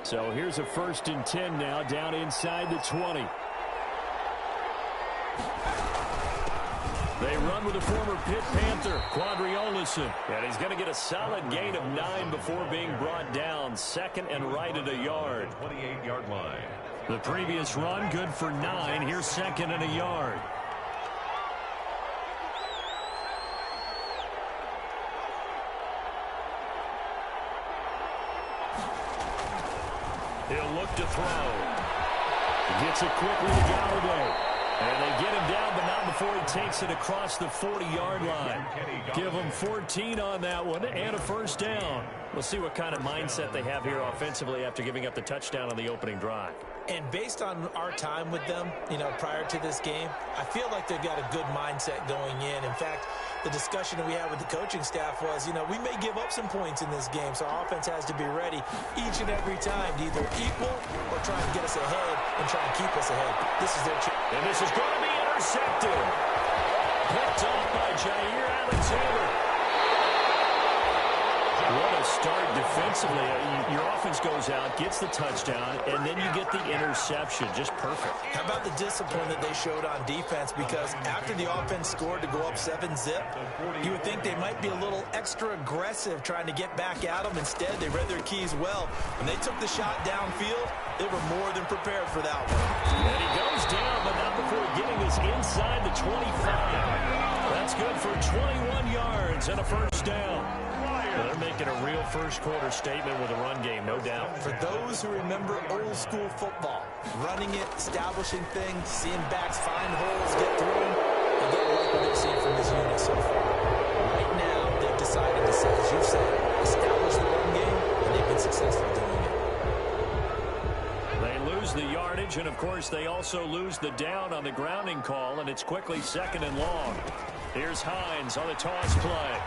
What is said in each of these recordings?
So here's a 1st and 10 now, down inside the 20. They run with the former Pitt Panther, Quadriolison. And he's going to get a solid gain of 9 before being brought down. 2nd and right at a yard. 28-yard line. The previous run, good for 9. Here's 2nd and a yard. He'll look to throw. Gets it quickly to Galloway. And they get him down, but not before he takes it across the 40-yard line. Give him 14 on that one and a 1st down. We'll see what kind of mindset they have here offensively after giving up the touchdown on the opening drive. And based on our time with them, prior to this game, I feel like they've got a good mindset going in. In fact, the discussion that we had with the coaching staff was, we may give up some points in this game, so our offense has to be ready each and every time to either equal or try and get us ahead and try and keep us ahead. This is their chance. And this is going to be intercepted. Picked off by Jair Alexander. What a start defensively. Your offense goes out, gets the touchdown, and then you get the interception. Just perfect. How about the discipline that they showed on defense? Because after the offense scored to go up 7-zip, you would think they might be a little extra aggressive trying to get back at them. Instead, they read their keys well. When they took the shot downfield, they were more than prepared for that one. And he goes down, but not before getting this inside the 25. That's good for 21 yards and a 1st down. They're making a real first-quarter statement with a run game, no doubt. For those who remember old-school football, running it, establishing things, seeing backs find holes, get through them, and get like what they've seen from this unit so far. Right now, they've decided to, as you've said, establish the run game, and they've been successful doing it. They lose the yardage, and, of course, they also lose the down on the grounding call, and it's quickly 2nd and long. Here's Hines on the toss play.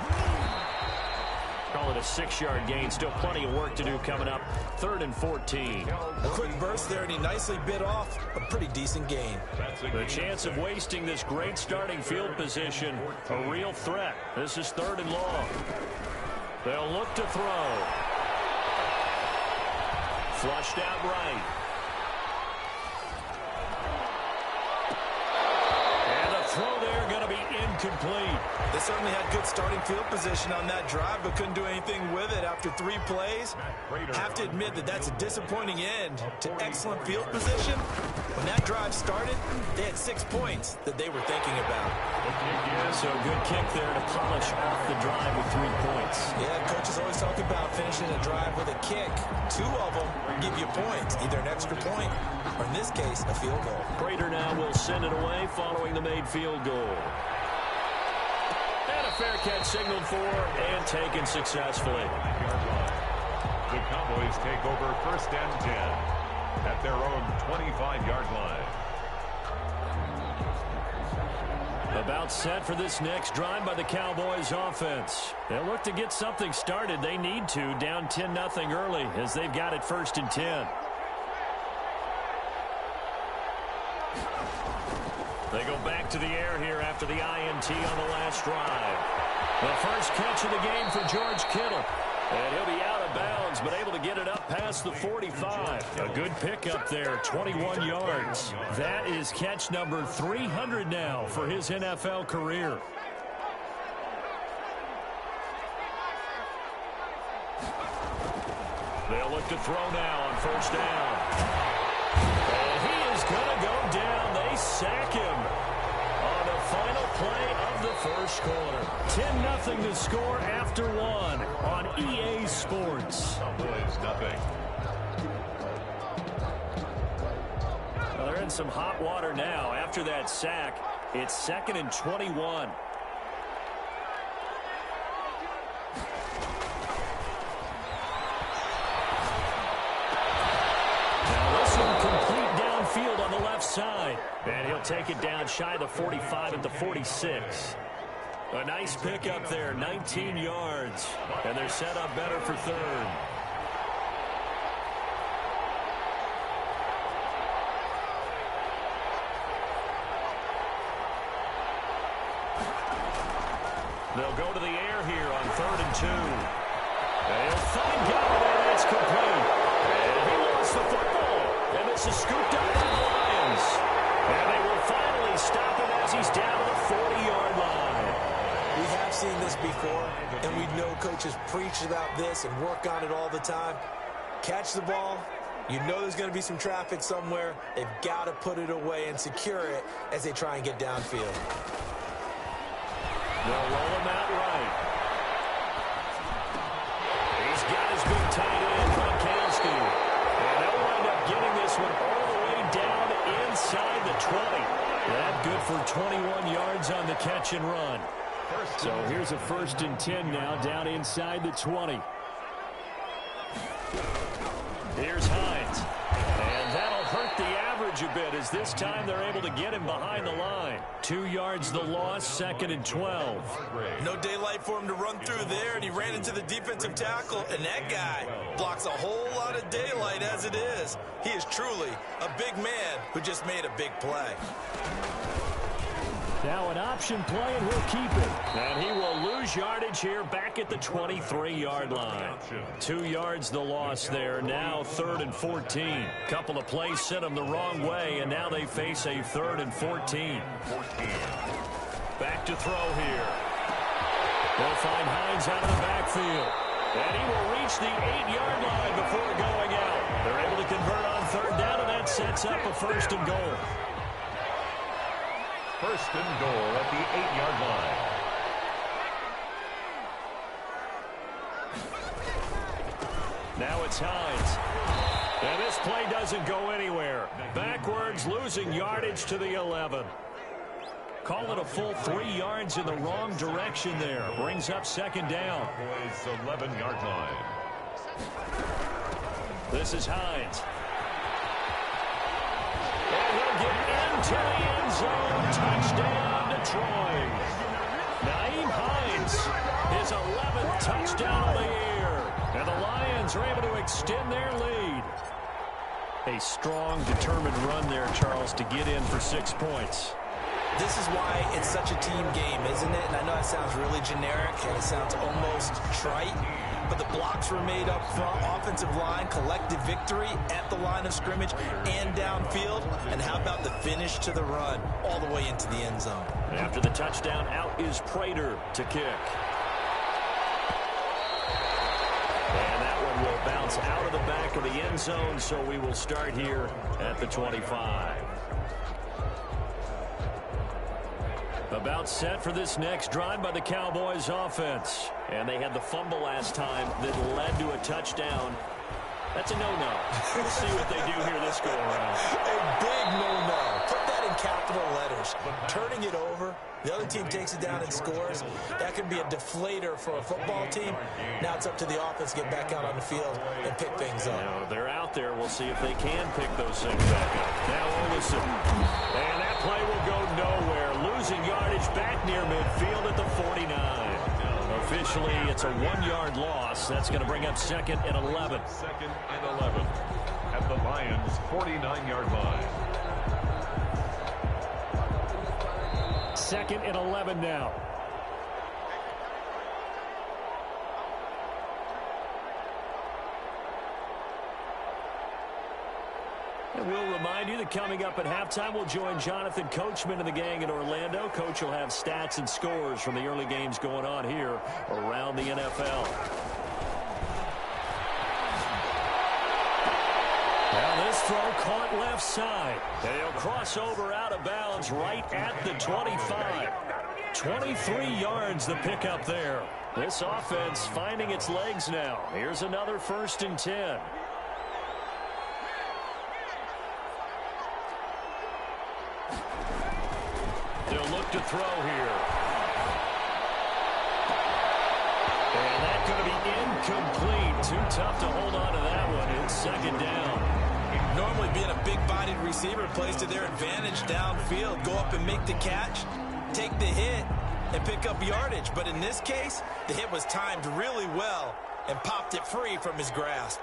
Call it a 6-yard gain. Still plenty of work to do coming up. 3rd and 14. A quick burst there, and he nicely bit off a pretty decent gain. The chance of wasting this great starting field position, a real threat. This is 3rd and long. They'll look to throw. Flushed out right. And the throw there going to be incomplete. They certainly had good starting field position on that drive, but couldn't do anything with it after 3 plays. Have to admit that that's a disappointing end to excellent field position. When that drive started, they had 6 points that they were thinking about. So a good kick there to polish off the drive with 3 points. Yeah, coaches always talk about finishing a drive with a kick. 2 of them give you points, either an extra point or, in this case, a field goal. Prater now will send it away following the made field goal. And a fair catch signaled for and taken successfully. The Cowboys take over 1st and 10 at their own 25-yard line. About set for this next drive by the Cowboys offense. They'll look to get something started. They need to, down 10-0 early as they've got it 1st and 10. They go back to the air here after the INT on the last drive. The first catch of the game for George Kittle. And he'll be out of bounds, but able to get it up past the 45. A good pickup there, 21 yards. That is catch number 300 now for his NFL career. They'll look to throw now on 1st down. And he is going to go down. They sack him on the final play of the 1st quarter. 10-0 to score after 1 on EA Sports. Cowboys nothing. Well, they're in some hot water now. After that sack, it's 2nd and 21. Field on the left side. And he'll take it down shy of the 45 at the 46. A nice pickup there, 19 yards. And they're set up better for 3rd. They'll go to the air here on 3rd and 2. They'll find Galloway. That's complete. And he will keeps the football. And this is scooped up by the Lions. And they will finally stop him as he's down to the 40-yard line. We have seen this before, and we know coaches preach about this and work on it all the time. Catch the ball. You know there's going to be some traffic somewhere. They've got to put it away and secure it as they try and get downfield. They'll roll him out right. He's got his big tight end, Gronkowski. And they'll wind up getting this one all the way down inside the 20. That good for 21 yards on the catch and run. So here's a 1st and 10 now down inside the 20. Here's Hines. And that'll hurt the average a bit as this time they're able to get him behind the line. 2 yards the loss, 2nd and 12. No daylight for him to run through there, and he ran into the defensive tackle, and that guy blocks a whole lot of daylight as it is. He is truly a big man who just made a big play. Now an option play, and he'll keep it. And he will lose yardage here back at the 23-yard line. 2 yards the loss there. Now 3rd and 14. Couple of plays sent them the wrong way, and now they face a 3rd and 14. Back to throw here. They'll find Hines out of the backfield. And he will reach the 8-yard line before going out. They're able to convert on 3rd down, and that sets up a 1st and goal. 1st and goal at the 8-yard line. Now it's Hines. And this play doesn't go anywhere. Backwards, losing yardage to the 11. Call it a full 3 yards in the wrong direction there. Brings up 2nd down. Boys, 11-yard line. This is Hines. And he'll get into the end zone. Touchdown, Detroit. Naeem Hines, his 11th touchdown of the year. And the Lions are able to extend their lead. A strong, determined run there, Charles, to get in for 6 points. This is why it's such a team game, isn't it? And I know it sounds really generic and it sounds almost trite, but the blocks were made up front, offensive line, collective victory at the line of scrimmage and downfield. And how about the finish to the run all the way into the end zone? After the touchdown, out is Prater to kick. And that one will bounce out of the back of the end zone, so we will start here at the 25. About set for this next drive by the Cowboys offense. And they had the fumble last time that led to a touchdown. That's a no-no. We'll see what they do here this go-around. A big no-no. Put that in capital letters. Turning it over, the other team takes it down and scores. That could be a deflator for a football team. Now it's up to the offense to get back out on the field and pick things up. Now, they're out there. We'll see if they can pick those things back up. Now Olsen. And that play will go nowhere. Losing yardage back near midfield at the 49. Officially, it's a 1-yard loss. That's going to bring up 2nd and 11. 2nd and 11 at the Lions' 49-yard line. 2nd and 11 now. And we'll remind you that coming up at halftime, we'll join Jonathan Coachman and the gang in Orlando. Coach will have stats and scores from the early games going on here around the NFL. Now this throw caught left side. And he'll cross over out of bounds right at the 25. 23 yards the pickup there. This offense finding its legs now. Here's another 1st and 10. They'll look to throw here. And that's going to be incomplete. Too tough to hold on to that one. It's 2nd down. Normally being a big-bodied receiver plays to their advantage downfield. Go up and make the catch, take the hit, and pick up yardage. But in this case, the hit was timed really well and popped it free from his grasp.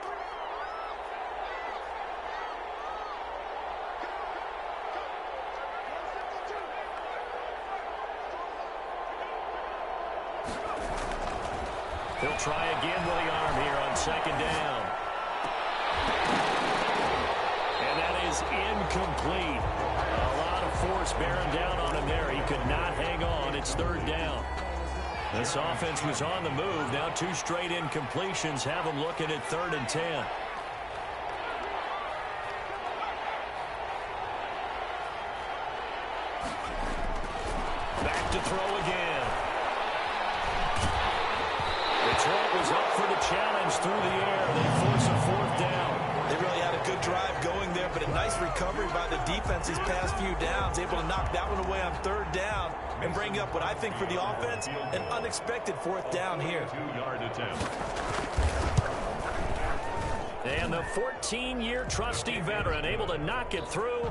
He'll try again with the arm here on 2nd down. is incomplete. A lot of force bearing down on him there. He could not hang on. It's third down. This offense was on the move. Now 2 straight incompletions have them looking at 3rd and 10. Back to throw again. Detroit was up for the challenge through the air. They force a 4th down. They really had a good drive going there, but a nice recovery by the defense these past few downs, able to knock that one away on 3rd down and bring up what I think for the offense, an unexpected 4th down here. 2-yard attempt. And the 14-year trusty veteran able to knock it through.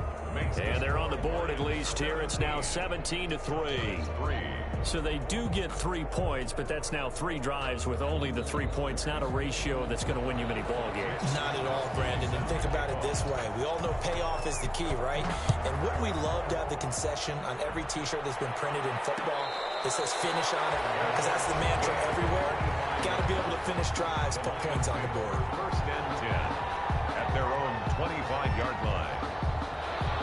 And they're on the board at least here. It's now 17-3. So they do get 3 points, but that's now 3 drives with only the 3 points, not a ratio that's going to win you many ball games. Not at all, Brandon. And think about it this way. We all know payoff is the key, right? And wouldn't we love to have the concession on every T-shirt that's been printed in football that says finish on it? Because that's the mantra everywhere. Got to be able to finish drives, put points on the board. 1st and 10 at their own 25-yard line.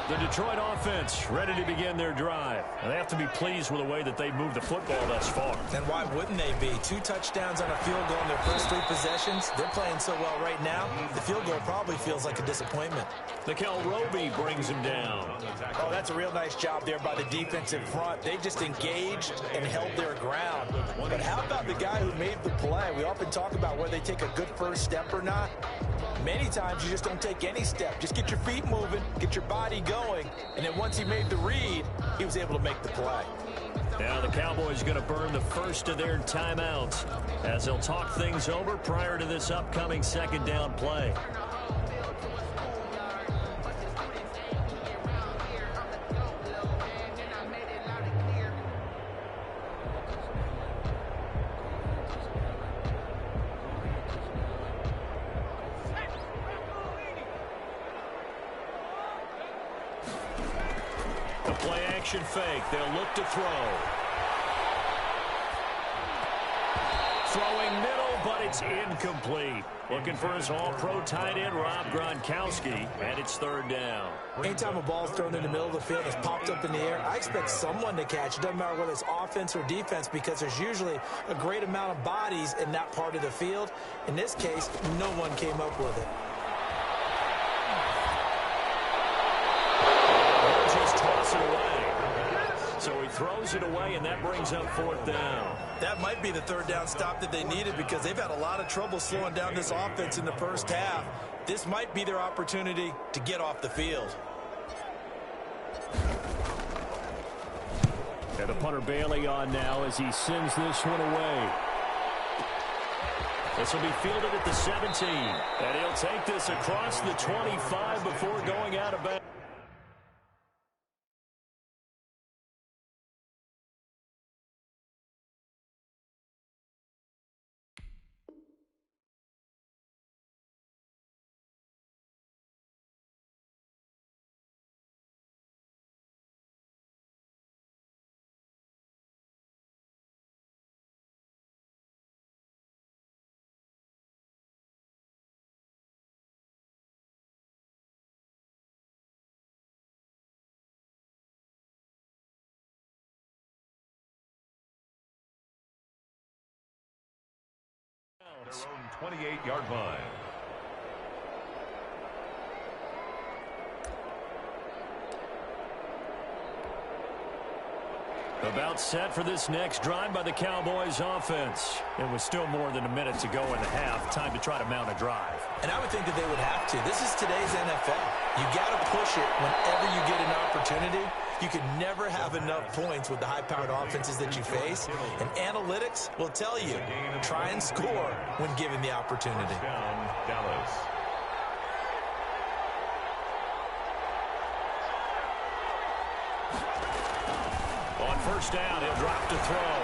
The Detroit offense ready to begin their drive. And they have to be pleased with the way that they've moved the football thus far. And why wouldn't they be? 2 touchdowns on a field goal in their first 3 possessions. They're playing so well right now, the field goal probably feels like a disappointment. Nikel Roby brings him down. Oh, that's a real nice job there by the defensive front. They just engaged and held their ground. But how about the guy who made the play? We often talk about whether they take a good first step or not. Many times you just don't take any step. Just get your feet moving, get your body going, and then once he made the read, he was able to make the play. Now the Cowboys going to burn the first of their timeouts as they'll talk things over prior to this upcoming 2nd down play. Play-action fake. They'll look to throw. Throwing middle, but it's incomplete. Looking for his all-pro tight end, Rob Gronkowski, and it's 3rd down. Anytime a ball's thrown in the middle of the field, it's popped up in the air, I expect someone to catch. It doesn't matter whether it's offense or defense because there's usually a great amount of bodies in that part of the field. In this case, no one came up with it. Toss it away. So he throws it away, and that brings up 4th down. That might be the 3rd down stop that they needed because they've had a lot of trouble slowing down this offense in the first half. This might be their opportunity to get off the field. And the punter Bailey on now as he sends this one away. This will be fielded at the 17. And he'll take this across the 25 before going out of bounds. Their own 28-yard line. About set for this next drive by the Cowboys offense. It was still more than a minute to go in the half. Time to try to mount a drive. And I would think that they would have to. This is today's NFL. You got to push it whenever you get an opportunity. You can never have enough points with the high-powered offenses that you face. And analytics will tell you, try and score when given the opportunity. Down, Dallas. On 1st down, he'll drop to throw.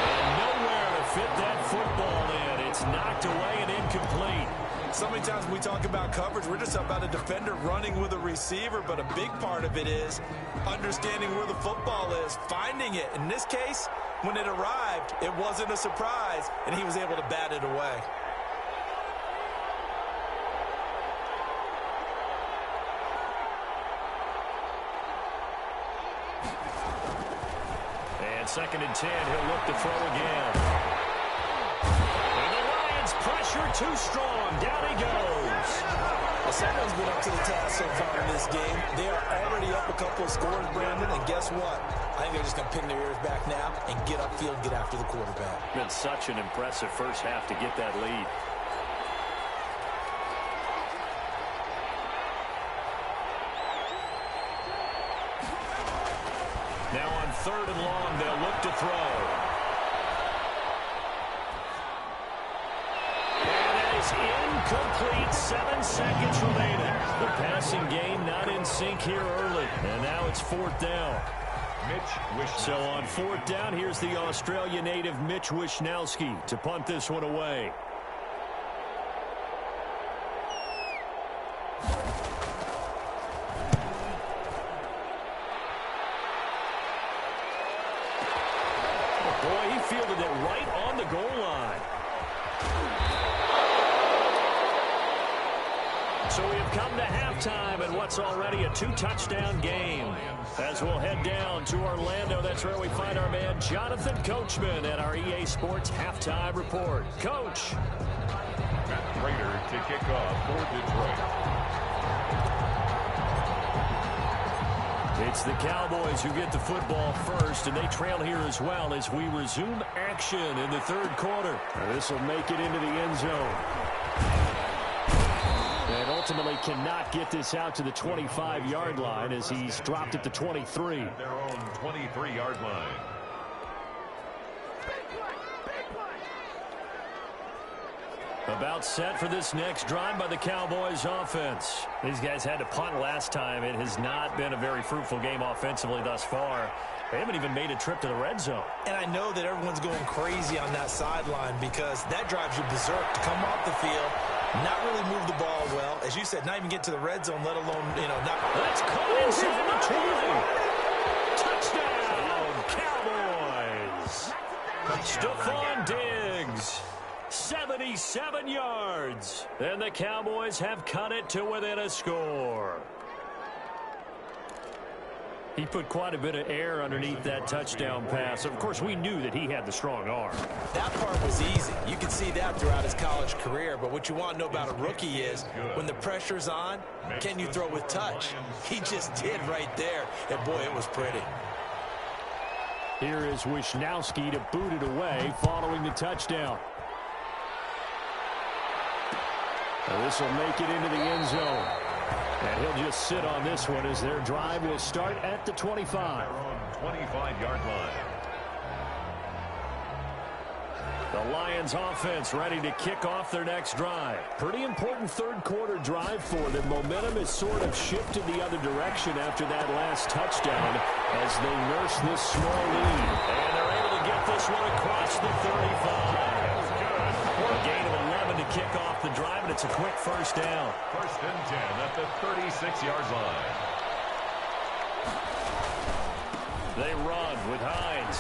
And nowhere to fit that football in. It's knocked away and incomplete. So many times when we talk about coverage, we're just about a defender running with a receiver, but a big part of it is understanding where the football is, finding it. In this case, when it arrived, it wasn't a surprise, and he was able to bat it away. And 2nd and 10, he'll look to throw again. And the Lions pressure too strong. Down he goes. Well, someone's been up to the task so far in this game. They are already up a couple of scores, Brandon, and guess what? I think they're just going to pin their ears back now and get upfield, get after the quarterback. Been such an impressive first half to get that lead. Now on 3rd and long, they'll look to throw. And that is incomplete. 7 seconds remaining. The passing game not in sync here early. And now it's 4th down. So on 4th down, here's the Australia native Mitch Wishnowsky to punt this one away. Boy, he fielded it right on the goal line. So we have come to halftime in what's already a 2-touchdown game. As we'll head down to Orlando, that's where we find our man Jonathan Coachman at our EA Sports Halftime Report. Coach. Matt Prater to kick off for Detroit. It's the Cowboys who get the football first, and they trail here as well as we resume action in the 3rd quarter. This will make it into the end zone. And ultimately cannot get this out to the 25-yard line as he's dropped at the 23. Their own 23-yard line. About set for this next drive by the Cowboys offense. These guys had to punt last time. It has not been a very fruitful game offensively thus far. They haven't even made a trip to the red zone. And I know that everyone's going crazy on that sideline because that drives you berserk to come off the field, not really move the ball well. As you said, not even get to the red zone, let alone, not. That's caught inside the 20. Touchdown, Cowboys. Stephon Diggs. 77 yards. And the Cowboys have cut it to within a score. He put quite a bit of air underneath that touchdown pass. Of course, we knew that he had the strong arm. That part was easy. You can see that throughout his college career. But what you want to know about a rookie is when the pressure's on, can you throw with touch? He just did right there. And, boy, it was pretty. Here is Wishnowsky to boot it away following the touchdown. Now this will make it into the end zone. And he'll just sit on this one as their drive will start at the 25. Their own 25-yard line. The Lions offense ready to kick off their next drive. Pretty important 3rd quarter drive for them. Momentum has sort of shifted the other direction after that last touchdown as they nurse this small lead. And they're able to get this one across the 35. A gain of 11 to kick off the drive, and it's a quick first down. 1st and 10 at the 36-yard line. They run with Hines.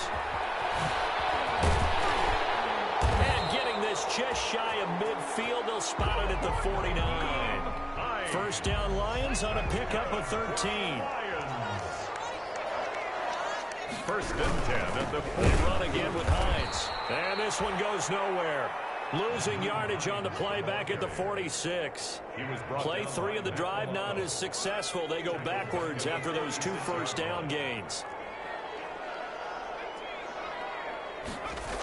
And getting this just shy of midfield, they'll spot it at the 49. First down Lions on a pickup of 13. 1st and 10 at the 40. They run again with Hines. And this one goes nowhere. Losing yardage on the play back at the 46. Play 3 of the drive not as successful. They go backwards after those 2 first down gains.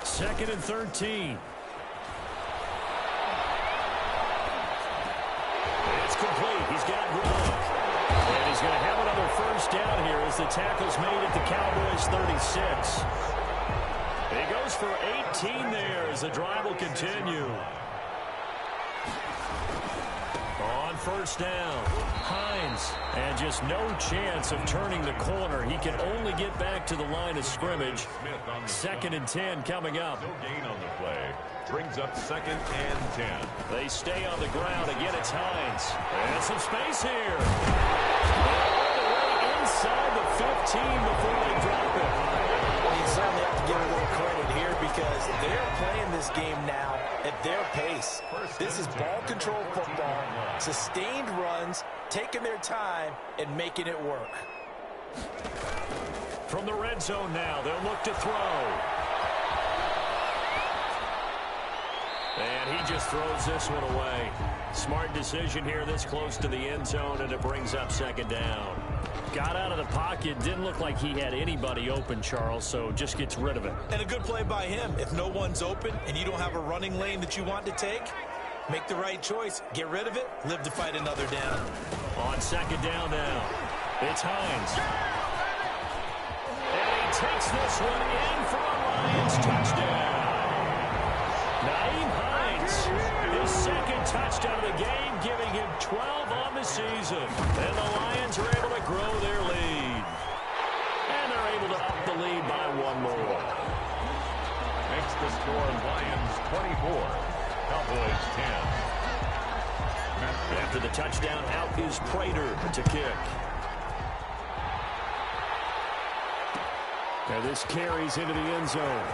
2nd and 13. It's complete. He's got Gronk. And he's going to have another first down here as the tackle's made at the Cowboys 36. He goes for 18 there as the drive will continue. On first down, Hines. And just no chance of turning the corner. He can only get back to the line of scrimmage. 2nd and 10 coming up. No gain on the play. Brings up 2nd and 10. They stay on the ground. Again, it's Hines. And some space here. All the way inside the 15 before they drop it. You certainly have to give a little credit here because they're playing this game now at their pace. This is ball control football, sustained runs, taking their time, and making it work. From the red zone now, they'll look to throw. And he just throws this one away. Smart decision here this close to the end zone, and it brings up second down. Got out of the pocket. Didn't look like he had anybody open, Charles, so just gets rid of it. And a good play by him. If no one's open and you don't have a running lane that you want to take, make the right choice. Get rid of it. Live to fight another down. On second down now, it's Hines. And he takes this one in for a Lions touchdown. Naeem Hines, his second touchdown of the game, giving him 12 on the season. And the Lions are able to grow their lead. And they're able to up the lead by one more. Makes the score Lions 24, Cowboys 10. After the touchdown, out is Prater to kick. And this carries into the end zone.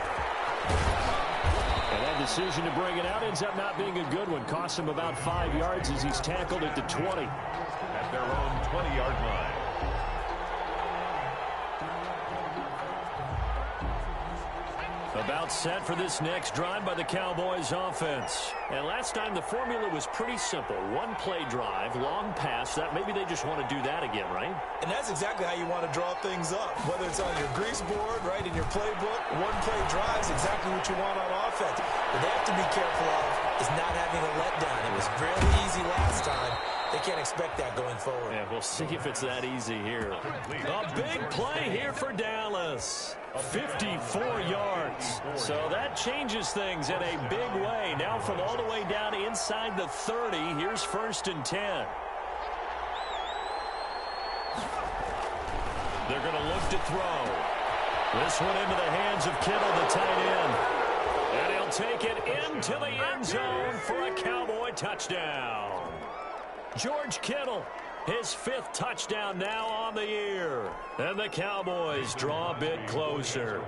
And that decision to bring it out ends up not being a good one. Costs him about 5 yards as he's tackled at the 20. At their own 20-yard line. About set for this next drive by the Cowboys offense. And last time the formula was pretty simple. One play drive, long pass. That maybe they just want to do that again, right? And that's exactly how you want to draw things up. Whether it's on your grease board, right, in your playbook, one play drive is exactly what you want on offense. What they have to be careful of is not having a letdown. It was really easy last time. They can't expect that going forward. Yeah, we'll see if it's that easy here. A big play here for Dallas. 54 yards. So that changes things in a big way. Now from all the way down inside the 30, here's 1st and 10. They're going to look to throw. This one into the hands of Kittle, the tight end. And he'll take it into the end zone for a Cowboy touchdown. George Kittle, his 5th touchdown now on the year. And the Cowboys draw a bit closer.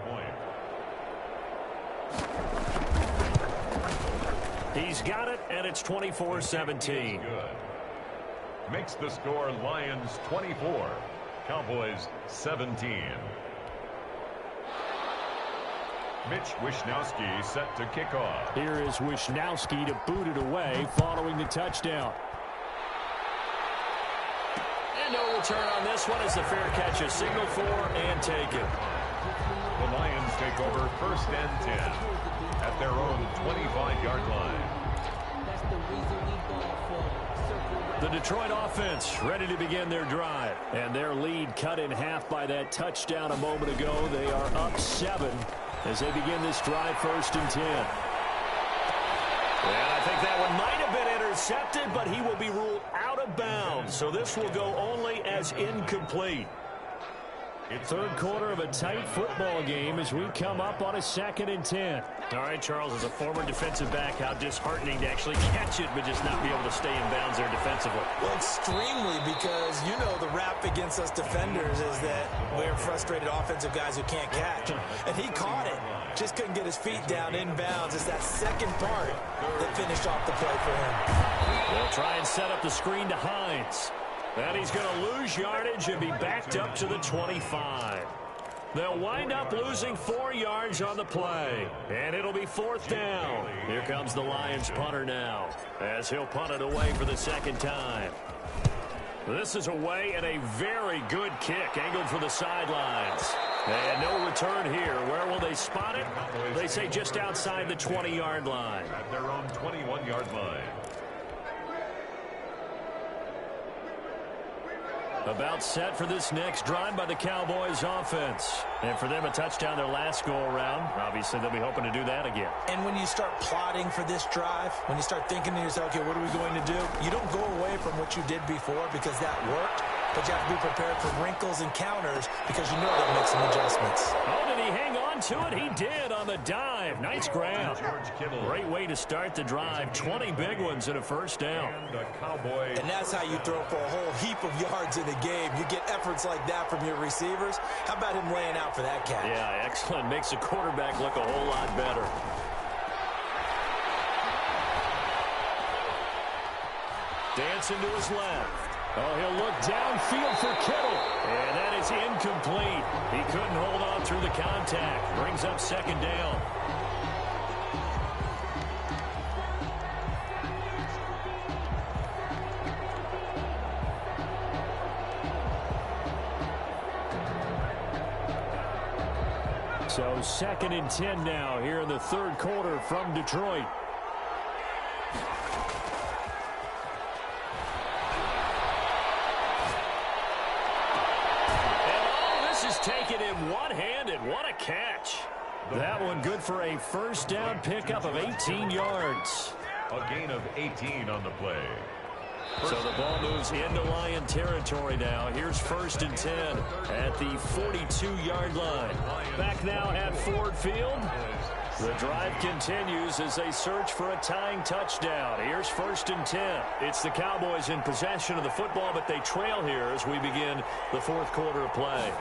He's got it, and it's 24-17. Makes the score Lions 24, Cowboys 17. Mitch Wishnowsky set to kick off. Here is Wishnowsky to boot it away following the touchdown. And no return on this one as the fair catch is signaled for and taken. The Lions take over 1st and 10 at their own 25-yard line. The Detroit offense ready to begin their drive. And their lead cut in half by that touchdown a moment ago. They are up 7 as they begin this drive 1st and 10. And I think that one might have been intercepted, but he will be ruled out of bounds. So this will go only as incomplete. Third quarter of a tight football game as we come up on a 2nd and 10. All right, Charles, as a former defensive back, how disheartening to actually catch it, but just not be able to stay in bounds there defensively. Well, extremely, because you know the rap against us defenders is that we're frustrated offensive guys who can't catch. And he caught it. Just couldn't get his feet down in bounds. It's that second part that finished off the play for him. They'll try and set up the screen to Hines. And he's going to lose yardage and be backed up to the 25. They'll wind up losing 4 yards on the play. And it'll be 4th down. Here comes the Lions punter now as he'll punt it away for the 2nd time. This is away and a very good kick angled for the sidelines. And no return here. Where will they spot it? They say just outside the 20-yard line. At their own 21-yard line. About set for this next drive by the Cowboys offense. And for them, a touchdown their last go-around. Obviously, they'll be hoping to do that again. And when you start plotting for this drive, when you start thinking to yourself, okay, what are we going to do? You don't go away from what you did before because that worked. But you have to be prepared for wrinkles and counters because you know they'll make some adjustments. Oh, did he hang on to it? He did on the dive. Nice grab. Great way to start the drive. 20 big ones and a 1st down. And that's how you throw for a whole heap of yards in a game. You get efforts like that from your receivers. How about him laying out for that catch? Yeah, excellent. Makes the quarterback look a whole lot better. Dancing to his left. Oh, he'll look downfield for Kittle. And that is incomplete. He couldn't hold on through the contact. Brings up second down. So 2nd and 10 now here in the third quarter from Detroit. Taken in one-handed. What a catch. That one good for a first down pickup of 18 yards. A gain of 18 on the play. So the ball moves into Lion territory now. Here's 1st and 10 at the 42-yard line. Back now at Ford Field. The drive continues as they search for a tying touchdown. Here's 1st and 10. It's the Cowboys in possession of the football, but they trail here as we begin the fourth quarter of play.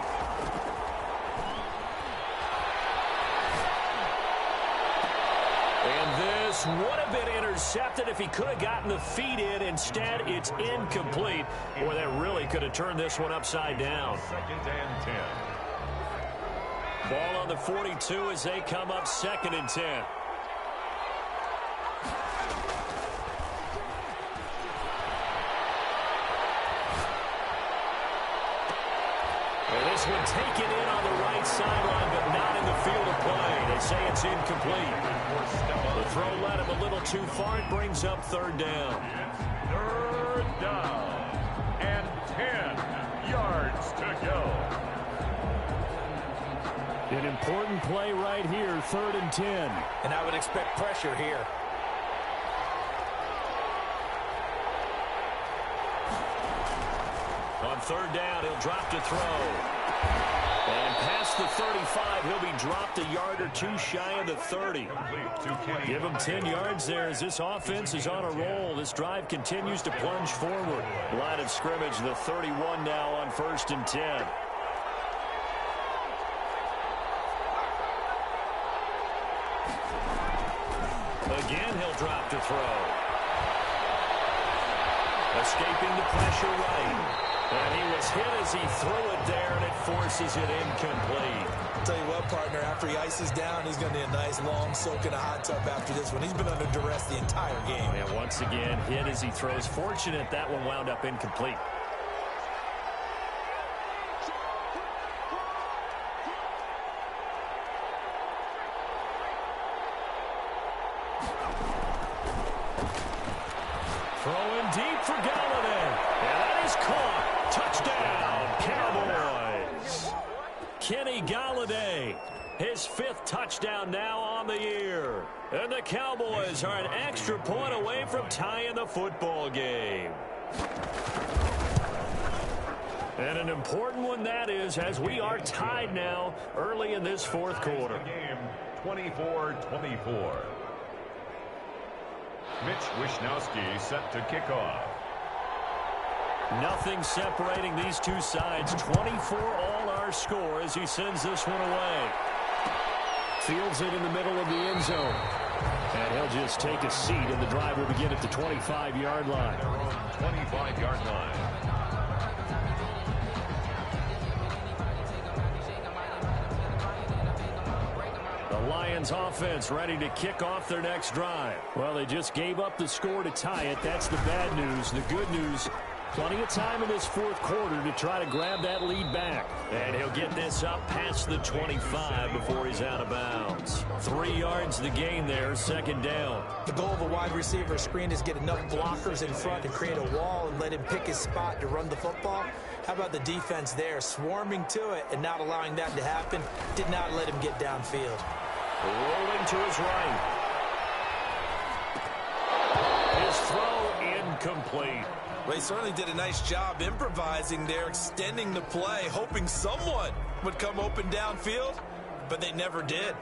And this would have been intercepted if he could have gotten the feet in. Instead, it's incomplete. Boy, that really could have turned this one upside down. 2nd and 10. Ball on the 42 as they come up 2nd and 10. And this one taken in on the right sideline, but not in the field of play. They say it's incomplete. The throw led him a little too far. It brings up 3rd down. 3rd down. And 10 yards to go. An important play right here, 3rd and 10. And I would expect pressure here. On 3rd down, he'll drop to throw. And past the 35, he'll be dropped a yard or two shy of the 30. Give him 10 yards there as this offense is on a roll. This drive continues to plunge forward. Line of scrimmage, the 31 now on 1st and 10. Again, he'll drop to throw. Escaping the pressure right. And he was hit as he threw it there, and it forces it incomplete. I'll tell you what, partner, after he ices down, he's going to need a nice long soak in a hot tub after this one. He's been under duress the entire game. And once again, hit as he throws. Fortunate that one wound up incomplete. Throwing deep for Galladay. And that is caught. Touchdown, Cowboys. Kenny Galladay, his 5th touchdown now on the year. And the Cowboys are an extra point away from tying the football game. And an important one that is, as we are tied now early in this fourth quarter. Game 24-24. Mitch Wishnowsky set to kick off. Nothing separating these two sides. 24 all our score as he sends this one away. Fields it in the middle of the end zone. And he'll just take a seat, and the drive will begin at the 25-yard line. Their own 25-yard line. The Lions offense ready to kick off their next drive. Well, they just gave up the score to tie it. That's the bad news. The good news, plenty of time in this fourth quarter to try to grab that lead back. And he'll get this up past the 25 before he's out of bounds. 3 yards the gain there, 2nd down. The goal of a wide receiver screen is get enough blockers in front to create a wall and let him pick his spot to run the football. How about the defense there, swarming to it and not allowing that to happen? Did not let him get downfield. Rolling to his right. His throw incomplete. Well, he certainly did a nice job improvising there, extending the play, hoping someone would come open downfield, but they never did.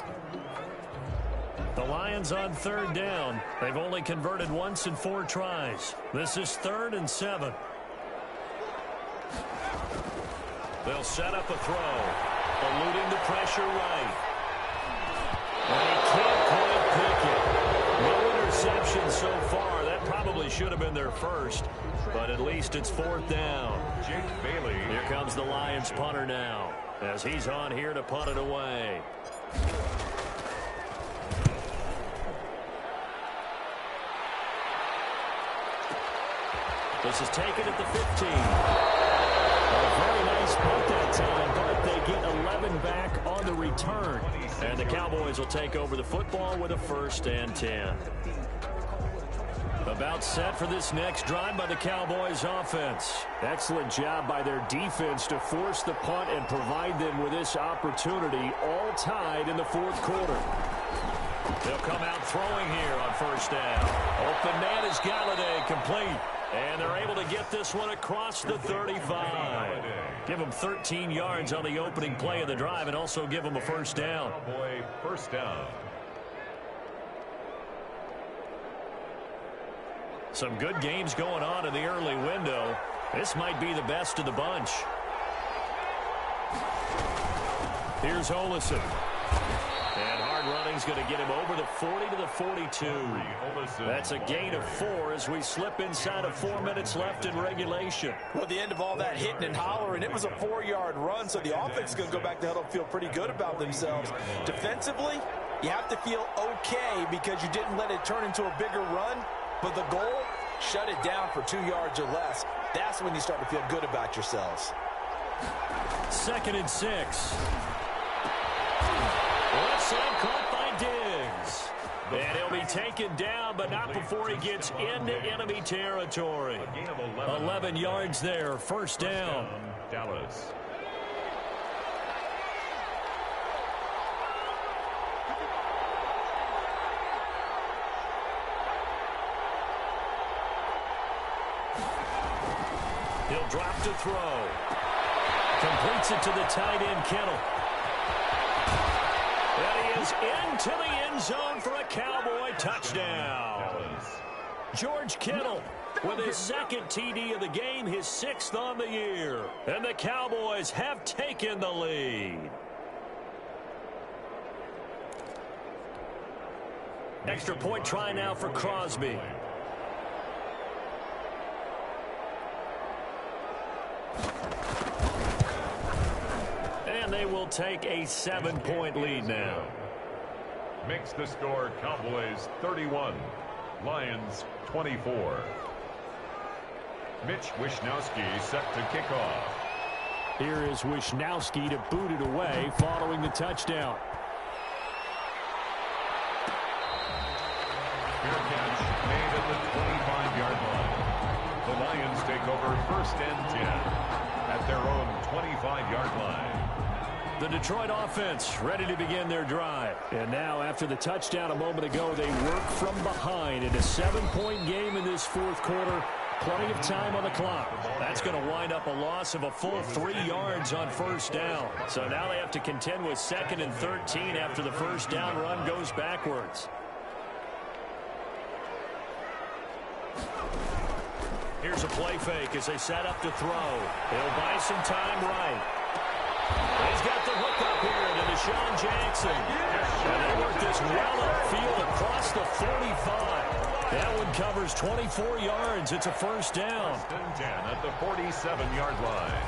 The Lions on 3rd down. They've only converted once in 4 tries. This is 3rd and 7. They'll set up a throw, eluding the pressure right. And he can't quite pick it. No interception so far. That probably should have been their first, but at least it's 4th down. Jake Bailey. Here comes the Lions punter now, as he's on here to punt it away. This is taken at the 15. A very nice punt that time, but they get 11 back on the return. And the Cowboys will take over the football with a 1st and 10. About set for this next drive by the Cowboys offense. Excellent job by their defense to force the punt and provide them with this opportunity, all tied in the 4th quarter. They'll come out throwing here on 1st down. Open man is Galladay, complete. And they're able to get this one across the 35. Give them 13 yards on the opening play of the drive and also give them a 1st down. Cowboy 1st down. Some good games going on in the early window. This might be the best of the bunch. Here's Olesen. And hard running's going to get him over the 40 to the 42. That's a gain of 4 as we slip inside of 4 minutes left in regulation. Well, at the end of all that hitting and hollering, it was a 4-yard run, so the offense is going to go back to huddle and feel pretty good about themselves. Defensively, you have to feel okay because you didn't let it turn into a bigger run, but the goal, shut it down for 2 yards or less. That's when you start to feel good about yourselves. 2nd and 6. Left side caught by Diggs. And he'll be taken down, but not before he gets into enemy territory. 11 yards there, 1st down. Dallas. He'll drop to throw. Completes it to the tight end, Kittle. And he is into the end zone for a Cowboy touchdown. George Kittle with his 2nd TD of the game, his 6th on the year. And the Cowboys have taken the lead. Extra point try now for Crosby. And they will take a 7-point lead now. Makes the score Cowboys 31, Lions 24. Mitch Wishnowsky set to kick off. Here is Wishnowsky to boot it away following the touchdown. Fair catch made at the 25-yard line. The Lions take over 1st and 10 at their own 25-yard line. The Detroit offense ready to begin their drive. And now, after the touchdown a moment ago, they work from behind in a 7-point game in this 4th quarter. Plenty of time on the clock. That's going to wind up a loss of a full 3 yards on 1st down. So now they have to contend with 2nd and 13 after the 1st down run goes backwards. Here's a play fake as they set up to throw. He'll buy some time right. He's got the hook up here to Deshaun Jackson. And they work this well upfield across the 45. That one covers 24 yards. It's a 1st down. 1st and 10 at the 47-yard line.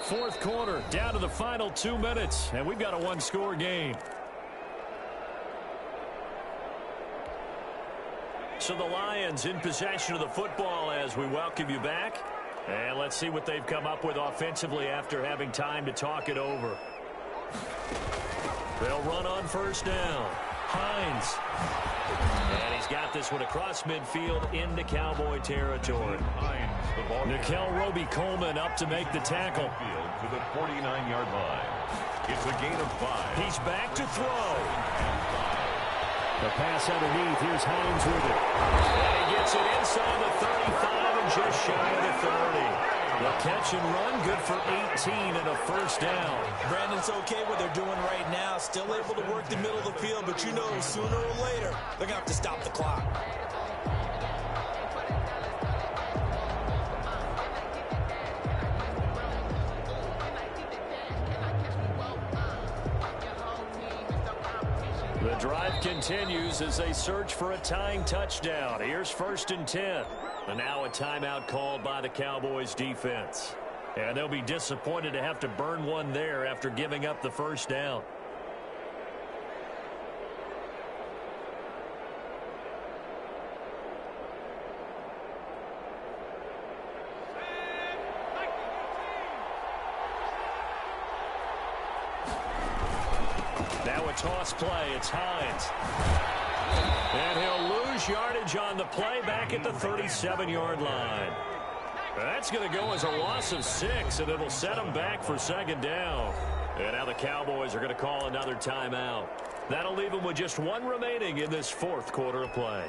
Fourth quarter, down to the final 2 minutes, and we've got a 1-score game. So the Lions in possession of the football as we welcome you back. And let's see what they've come up with offensively after having time to talk it over. They'll run on 1st down. Hines. And he's got this one across midfield into Cowboy territory. Hines, the ball. Nickel Roby-Coleman up to make the tackle. To the 49-yard line. It's a gain of 5. He's back to throw. The pass underneath. Here's Hines with it. And he gets it inside the 35 and just shy of the 30. The catch and run, good for 18 and a 1st down. Brandon's okay what they're doing right now. Still able to work the middle of the field, but you know sooner or later they're going to have to stop the clock. drive continues as they search for a tying touchdown. Here's 1st and 10. And now a timeout called by the Cowboys defense. And they'll be disappointed to have to burn one there after giving up the first down. Now a toss play. It's Hines. And he'll lose yardage on the play back at the 37-yard line. That's going to go as a loss of 6, and it'll set them back for 2nd down. And now the Cowboys are going to call another timeout. That'll leave them with just 1 remaining in this 4th quarter of play.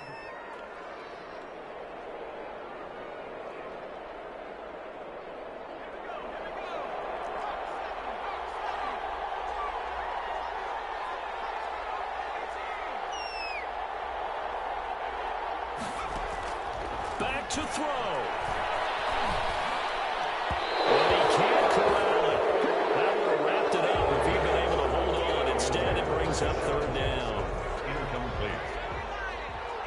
Back to throw. And he can't corral it. That would have wrapped it up if he'd been able to hold on. Instead, it brings up 3rd down. Incomplete.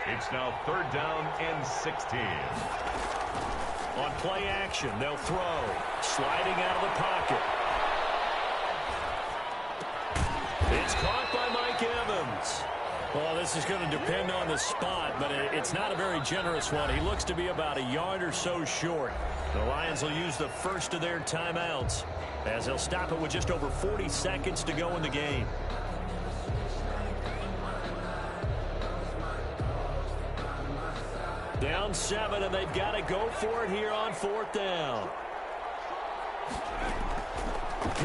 It's now 3rd down and 16. On play action, they'll throw. Sliding out of the pocket. It's caught by Mike Evans. Well, this is going to depend on the spot, but it's not a very generous one. He looks to be about a yard or so short. The Lions will use the first of their timeouts as they'll stop it with just over 40 seconds to go in the game. Down 7, and they've got to go for it here on 4th down.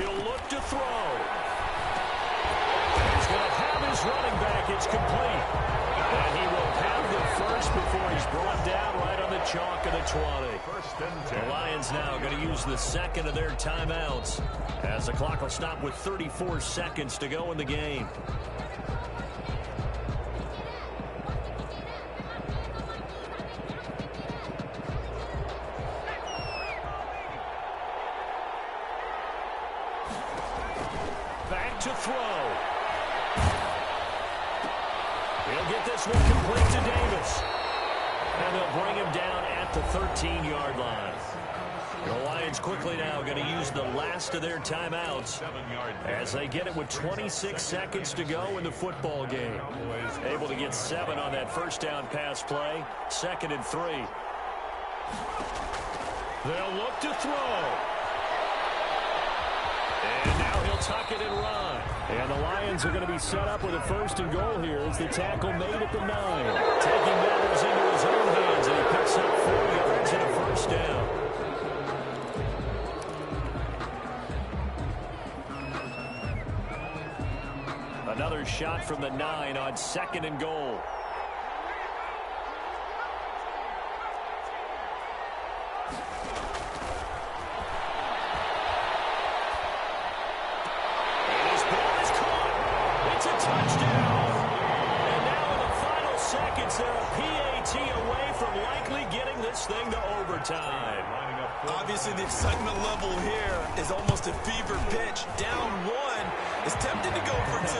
He'll look to throw. He's going to have his running back. It's complete. And he will have the first before he's brought down right on the chalk of the 20. 1st and 10. The Lions now going to use the 2nd of their timeouts as the clock will stop with 34 seconds to go in the game. Back to throw. He'll get this one complete to Davis. And they'll bring him down at the 13-yard line. The Lions quickly now going to use the last of their timeouts as they get it with 26 seconds to go in the football game. Able to get 7 on that 1st down pass play. 2nd and 3. They'll look to throw. And now he'll tuck it and run. And the Lions are going to be set up with a 1st and goal here as the tackle made at the 9. Taking matters into his own hands, and he picks up 4 yards and a 1st down. Another shot from the 9 on 2nd and goal. Touchdown. And now in the final seconds, they're a PAT away from likely getting this thing to overtime. Obviously, the excitement level here is almost a fever pitch. Down 1 is tempted to go for 2.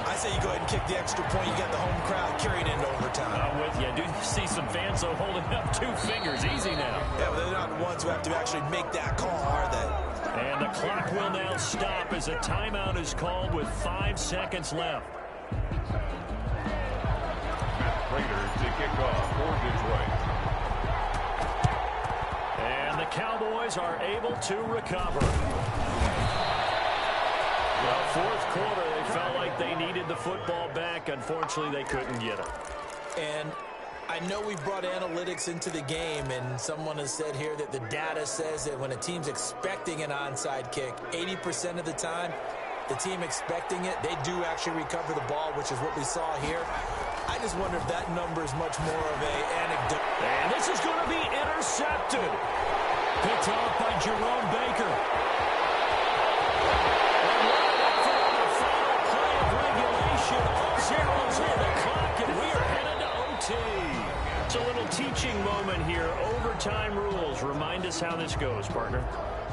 I say you go ahead and kick the extra point. You got the home crowd carrying into overtime. I'm with you. I do see some fans holding up 2 fingers. Easy now. Yeah, but they're not the ones who have to actually make that call, are they? And the clock will now stop as a timeout is called with 5 seconds left. Matt Prater to kick off for Detroit. And the Cowboys are able to recover. Well, 4th quarter, they felt like they needed the football back. Unfortunately, they couldn't get it. And I know we brought analytics into the game, and someone has said here that the data says that when a team's expecting an onside kick, 80% of the time, the team expecting it, they do actually recover the ball, which is what we saw here. I just wonder if that number is much more of an anecdote. And this is going to be intercepted. Picked off by Jerome Baker. And right after the final play of regulation, all zeros in the clock, and we are headed to OT. It's a little teaching moment here. Overtime rules. Remind us how this goes, partner.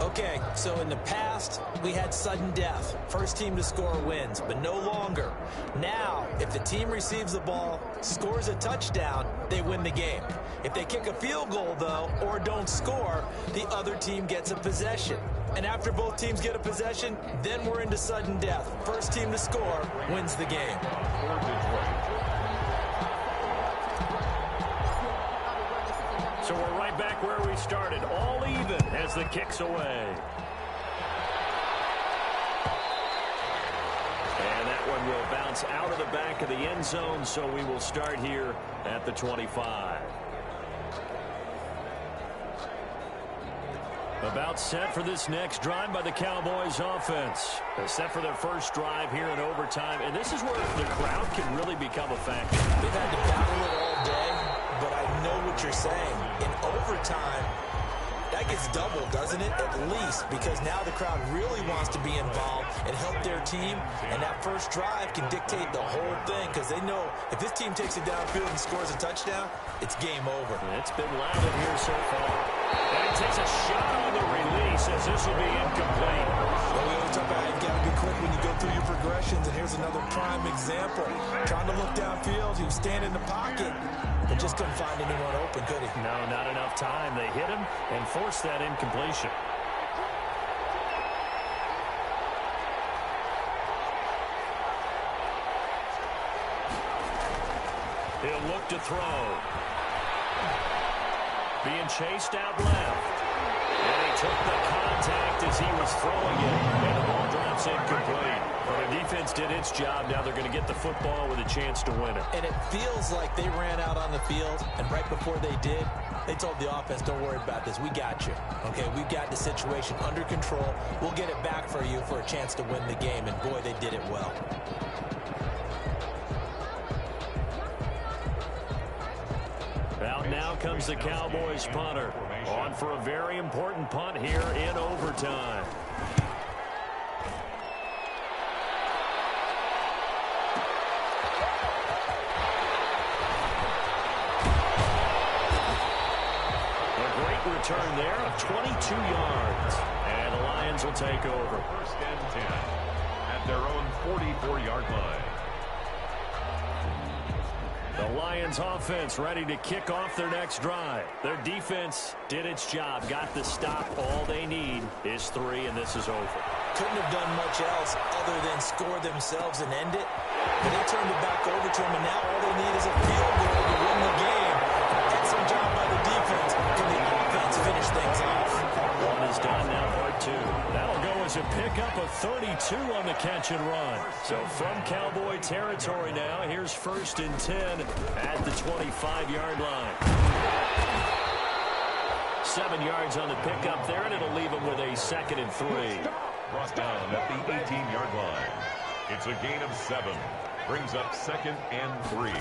Okay, so in the past, we had sudden death. First team to score wins, but no longer. Now, if the team receives the ball, scores a touchdown, they win the game. If they kick a field goal, though, or don't score, the other team gets a possession. And after both teams get a possession, then we're into sudden death. First team to score wins the game. So we're right back where we started, all even as the kick's away. And that one will bounce out of the back of the end zone, so we will start here at the 25. About set for this next drive by the Cowboys offense. They're set for their first drive here in overtime, and this is where the crowd can really become a factor. They've had to battle it all day, but I know what you're saying. In overtime, that gets doubled, doesn't it? At least, because now the crowd really wants to be involved and help their team, and that first drive can dictate the whole thing, because they know if this team takes it downfield and scores a touchdown, it's game over. It's been loud in here so far. And he takes a shot on the release as this will be incomplete. Well, we always talk about you've got to be quick when you go through your progressions, and here's another prime example. Trying to look downfield, he was standing in the pocket, but just couldn't find anyone open, could he? No, not enough time. They hit him and forced that incompletion. He'll look to throw. Being chased out left. And he took the contact as he was throwing it, and the ball drops incomplete. But the defense did its job. Now they're going to get the football with a chance to win it. And it feels like they ran out on the field, and right before they did, they told the offense, don't worry about this. We got you. Okay, we've got the situation under control. We'll get it back for you for a chance to win the game. And, boy, they did it well. Out now comes the Cowboys punter. On for a very important punt here in overtime. Return there of 22 yards. And the Lions will take over. First and 10 at their own 44-yard line. The Lions offense ready to kick off their next drive. Their defense did its job, got the stop. All they need is 3, and this is over. Couldn't have done much else other than score themselves and end it. But they turned it back over to them, and now all they need is a field goal to win the game. Excellent job by the defense. Can the offense finish things off? One is done, now part 2. That'll go as a pickup of 32 on the catch and run. So from Cowboy territory now, here's first and 10 at the 25-yard line. 7 yards on the pickup there, and it'll leave them with a 2nd and 3. Brought down at the 18-yard line. It's a gain of 7. Brings up 2nd and 3.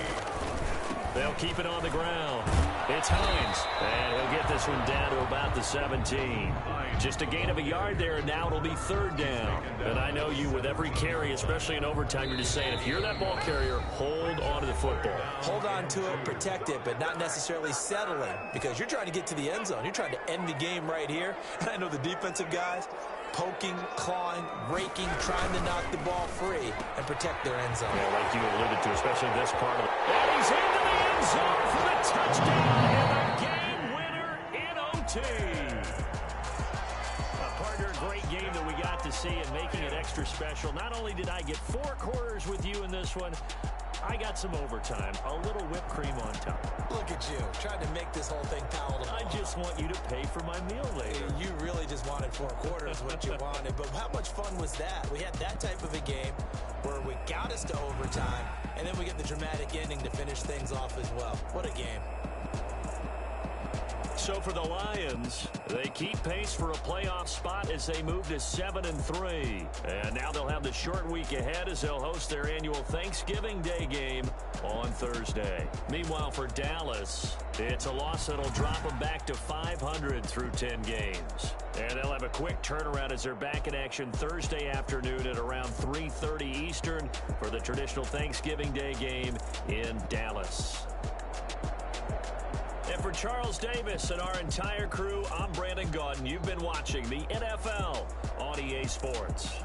They'll keep it on the ground. It's Hines, and he'll get this one down to about the 17. Just a gain of a yard there, and now it'll be 3rd down. And I know you, with every carry, especially in overtime, you're just saying, if you're that ball carrier, hold on to the football. Hold on to it, protect it, but not necessarily settling, because you're trying to get to the end zone. You're trying to end the game right here. And I know the defensive guys, poking, clawing, raking, trying to knock the ball free and protect their end zone. Yeah, like you alluded to, especially this part of it. And he's into the end zone for the touchdown and the game winner in OT. Partner, great game that we got to see and making it extra special. Not only did I get 4 quarters with you in this one, I got some overtime, a little whipped cream on top. Look at you, trying to make this whole thing palatable. I just want you to pay for my meal later. You really just wanted 4 quarters, what you wanted. But how much fun was that? We had that type of a game where we got us to overtime, and then we get the dramatic ending to finish things off as well. What a game. So for the Lions, they keep pace for a playoff spot as they move to 7-3. And now they'll have the short week ahead as they'll host their annual Thanksgiving Day game on Thursday. Meanwhile, for Dallas, it's a loss that'll drop them back to 500 through 10 games. And they'll have a quick turnaround as they're back in action Thursday afternoon at around 3:30 Eastern for the traditional Thanksgiving Day game in Dallas. And for Charles Davis and our entire crew, I'm Brandon Gaudin. You've been watching the NFL on EA Sports.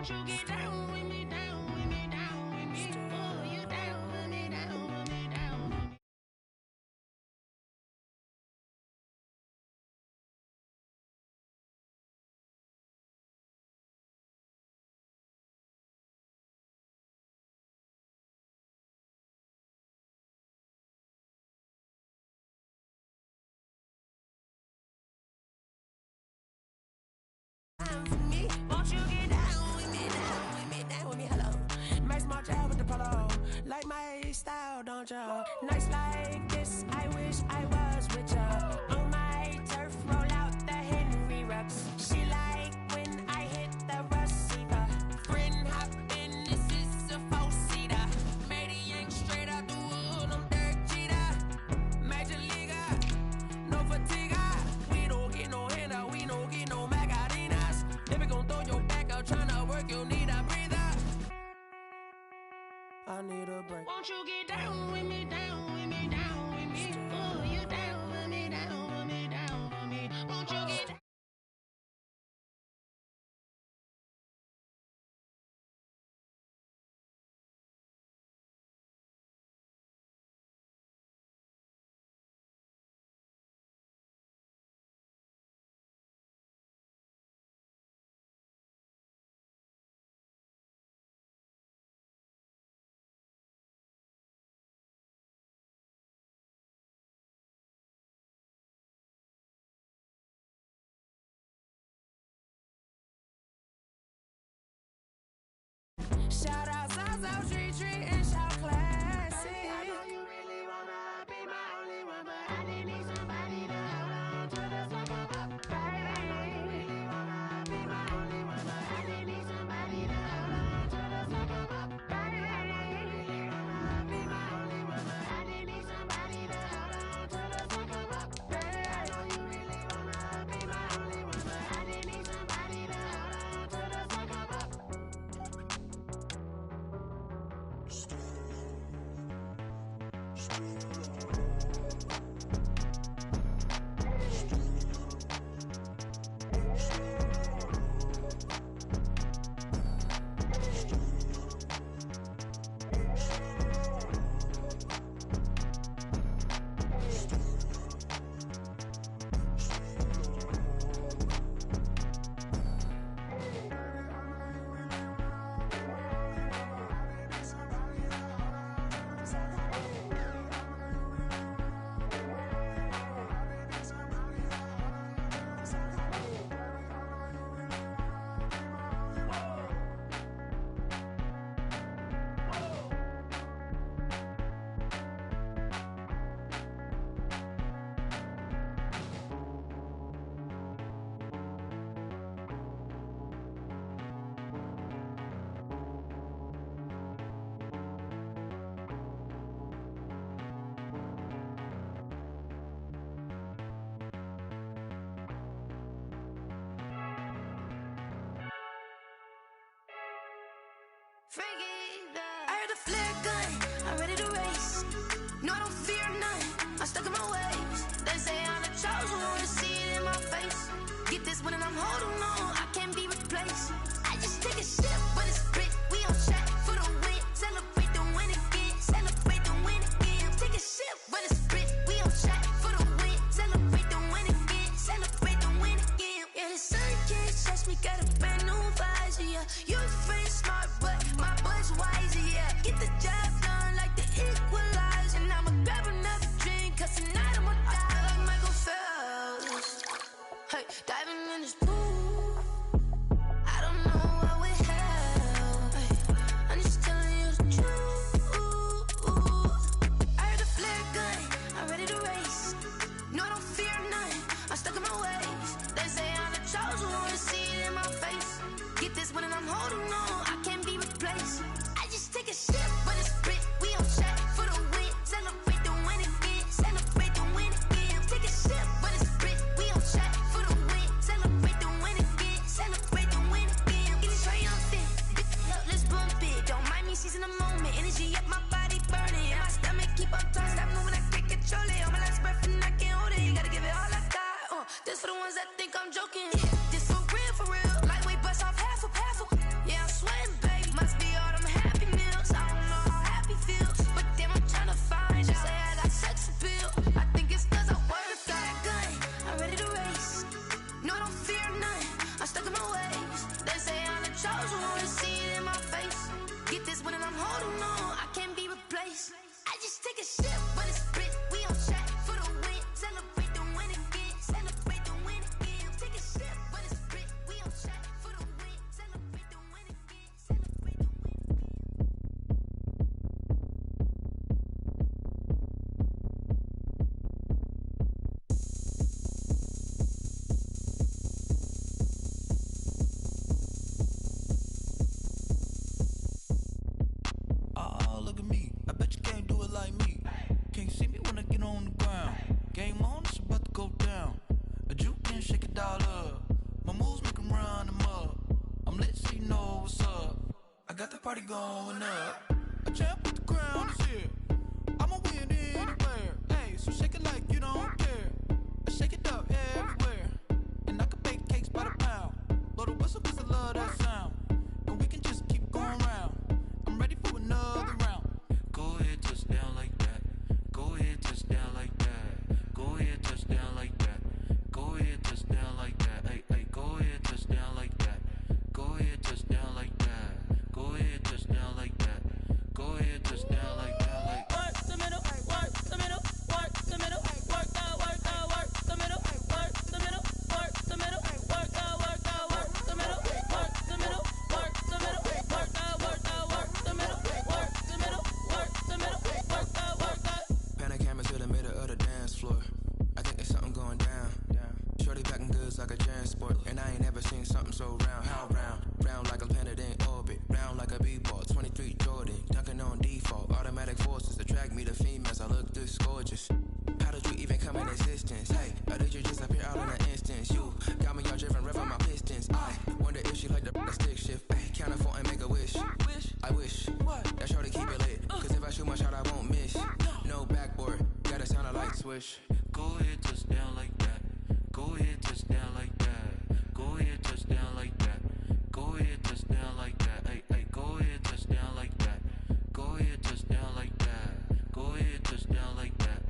Won't you get down with me, down with me, down with me? Oh, you down with me, down with me, down with me. Won't you get down with me, down with me, down with me, hello. Nice March out with the polo. Like my style, don't ya? Nice like this, I wish I was with ya. On my turf, roll out the Henry Rux. She like when I hit the receiver. Friend hop in, this is a four-seater. Made a yank straight out the wood, I'm Derek Jeter. Major leaguer, no fatigue. We don't get no handout, we don't get no Macarinas. If it gon' throw your back out, tryna work, you need a breather. I need a break. Won't you get down with me, down with me, down with me? Oh, you down with me, down with me, down with me. Won't you get down? Shout out, treat, and shout classy. I know you really wanna be my only one, but I didn't need somebody to hold on to the sucker up, baby. I know you really wanna be my only one, but I didn't need somebody to hold on to the sucker up, baby. I know you really wanna be my only one, but I didn't need somebody to hold on to the sucker up, baby. I know you really wanna be my only one, but I didn't need somebody to hold on to the sucker up. I heard the flare gun, I'm ready to race. No, I don't fear none, I'm stuck in my ways. They say I'm the chosen one, see it in my face. Get this one and I'm holding on, I can't be replaced. I just take a sip, but it's spit. We on track for the win, celebrate the win again, celebrate the win again. Take a sip, but it's spit. We on track for the win, celebrate the win again, celebrate the win again. Yeah, the sun can't touch me, got a brand new visor, yeah. You ain't smart, but my butt's wiser, yeah. Get the job done like the equalizer. And I'ma grab another drink, cause tonight I'ma die like Michael Phelps. Hey, diving in this pool, I don't know what we have. Hey, I'm just telling you the truth. I heard the flare gun, I'm ready to race. No, I don't fear none, I'm stuck in my ways. They say I'm the chosen one, see it in my face. Get this one and I'm holding on, I can't be replaced. I just take a sip, but it's spit. We on track for the win, celebrate the win again, celebrate the win again. Take a sip, but it's spit. We on track for the win, celebrate the win again, celebrate the win again. It is triumphant, look, let's bump it. Don't mind me seizing the moment, energy up my body burning. And my stomach keep up tight, stop moving, I can't control it. On my last breath and I can't hold it. You gotta give it all I got. This for the ones that think I'm joking. This for real, for real. Lightweight bust off half a. Yeah, I'm Game on, it's about to go down. A juke and shake it all up. My moves make 'em run them up. I'm lit so you know what's up. I got the party going up. A champ with the crown is here. I'ma win anywhere. Hey, so shake it like you don't care. I shake it up everywhere. And I can bake cakes by the pound. Blow the whistle 'cause I love that sound. And we can just keep going round. I'm ready for another round. Go ahead, touch down like that. Go ahead, touch down like that. Go ahead, touch down like that. Go ahead, touch down like that. Hey, hey, go ahead, touch down like that. Go ahead, touch down like that. Go ahead, touch down like that. Go ahead, touch down like that. Like work the middle, work the middle, work the middle, work that, work that, work the middle, work the middle, work the middle, work that, work that, work the middle, work the middle, work the middle, work that, work that, work the middle, work the middle, work the middle, work that, work that. Pan a camera to the middle of the dance floor. I think there's something going down. Shorty packing goods like a transport, and I ain't never seen something so round. How round? Round like a planet in orbit. Round like a b-ball. 23 Jordan, dunking on default. Automatic forces attract me to females. I look this gorgeous. How did you even come in existence? Hey, or did you just appear out in an instance? You got me all driven, revving my pistons. I wonder if she like the stick shift. Hey, count a four and make a wish. I wish that shorty keep it lit. 'Cause if I shoot my shot, I won't miss. No backboard, gotta sound a light switch. go ahead, touch down like that. Go ahead, touch down like that. Go ahead, touch down like that. Go ahead, touch down like that. Hey, hey, go ahead, touch down like that. Go ahead, touch down like that. Go ahead, touch down like that.